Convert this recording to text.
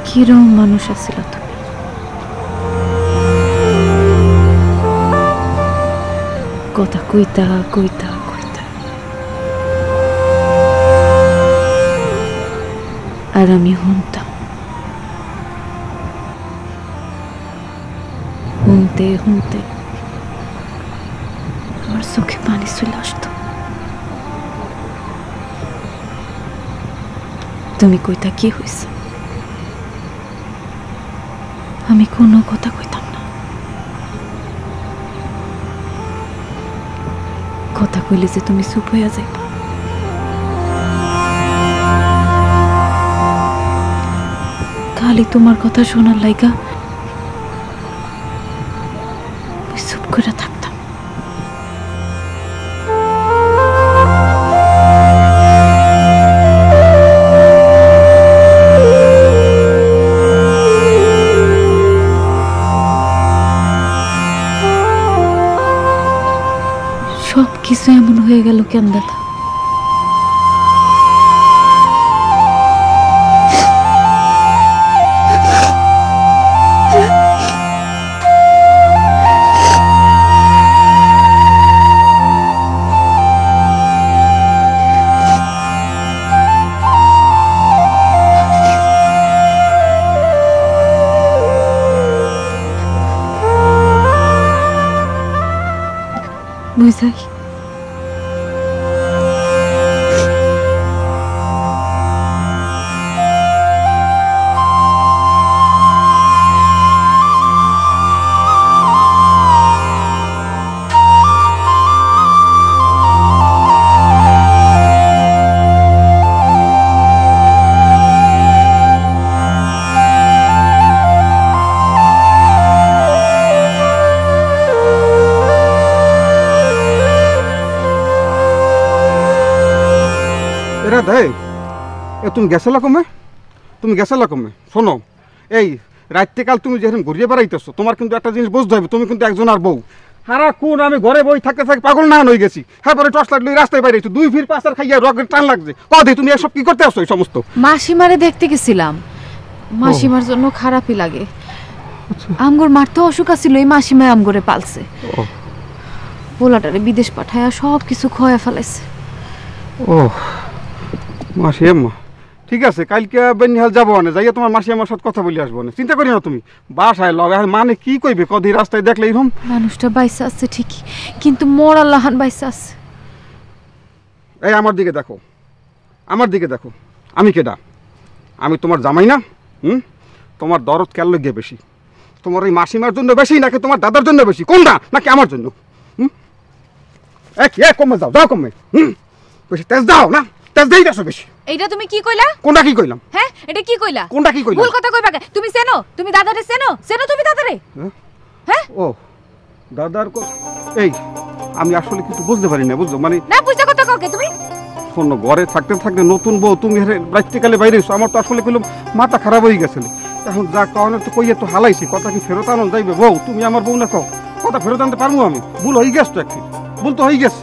কিরম মানুষ আছিল তুমি? কথা কইতা কইতা কইতা আর আমি শুনতাম, শুনতে শুনতে আমার চোখে পানি চলে আসতো। তুমি কইতা কি হয়েছে, আমি কোনো কথা কইতাম না। কথা কইলে যে তুমি চুপ হইয়া যাইবা, খালি তোমার কথা শোনার লাইগা চুপ করে থাকতাম। সব কিছু এমন হয়ে গেল কেন দাদা? বুঝাই তুমি গেছিলা কমে, তুমি গেছিলা কমে। শোনো, এই রাত্রে কাল তুমি যেরকম ঘুরিয়ে বেড়াইতেছো, তোমার কিন্তু একটা জিনিস বুঝতে হবে, তুমি কিন্তু একজন আর বউ। হারা কোন আমি ঘরে বই থাকতে থাকি পাগল না হয়ে গেছি। হ্যাঁ, পরে টর্চ লাইট লই রাস্তায় বাইরেছো, 2 ফির পাঁচার খাইয়া রগের টান লাগছে। কদে তুমি এসব কি করতে আসছো? এই সমস্ত মাসিমারে দেখতে গেছিলাম, মাসিমার জন্য খারাপই লাগে। আমগোর মার তো অসুখ আছিল, এই মাসিমায় আমগরে পালছে। পোলাটারে বিদেশ পাঠায়া সব কিছু খোয়া ফেলাইছে। ও মাসি আম্মা, ঠিক আছে, কালকে বেনিহাল যাবো না, যাইয়া তোমার মাসি আমার সাথে কথা বলে আসবো না, চিন্তা করি না তুমি। বাসায় লগে মানে কি কইবে কদি রাস্তায় দেখলে এরকম? মানুষটা বাইসা আছে ঠিকই, কিন্তু মোর আল্লাহান বাইসা আছে। এই আমার দিকে দেখো, আমার দিকে দেখো, আমি কেডা? আমি তোমার জামাই না? তোমার দরদ কেন গিয়ে বেশি? তোমার ওই মাসিমার জন্য বেশি নাকি তোমার দাদার জন্য বেশি? কোনটা? নাকি আমার জন্য? কমে যাও, যাও কমে। বেশি তেজ দাও না, তেজ দেই দাও বেশি। এইটা তুমি কি কইলা? কোনটা কি কইলাম? হ্যাঁ, এটা কি কইলা? কোনটা কি কইলাম? ভুল কথা কইবা কে? তুমি চেনো? তুমি দাদারে চেনো? চেনো তুমি দাদারে? হ্যাঁ? ও দাদার এই আমি আসলে কিছু বুঝতে পারি না, বুঝছো? মানে না বুঝা কথা কাউকে তুমি? শোনো, ঘরে থাকতে থাকতে নতুন বউ তুমি রাত্রিকালে বাইরে এসো, আমার তো আসলে কইলাম মাথা খারাপ হয়ে গেছিল। এখন যা কারণে তো কইয়া তো হালাইছি, কথা কি ফেরত আনো যাইবে? বউ তুমি আমার বউ না, কও কথা ফেরত আনতে পারবো আমি? ভুল হয়ে গেছে তো, একটি ভুল তো হয়ে গেছে।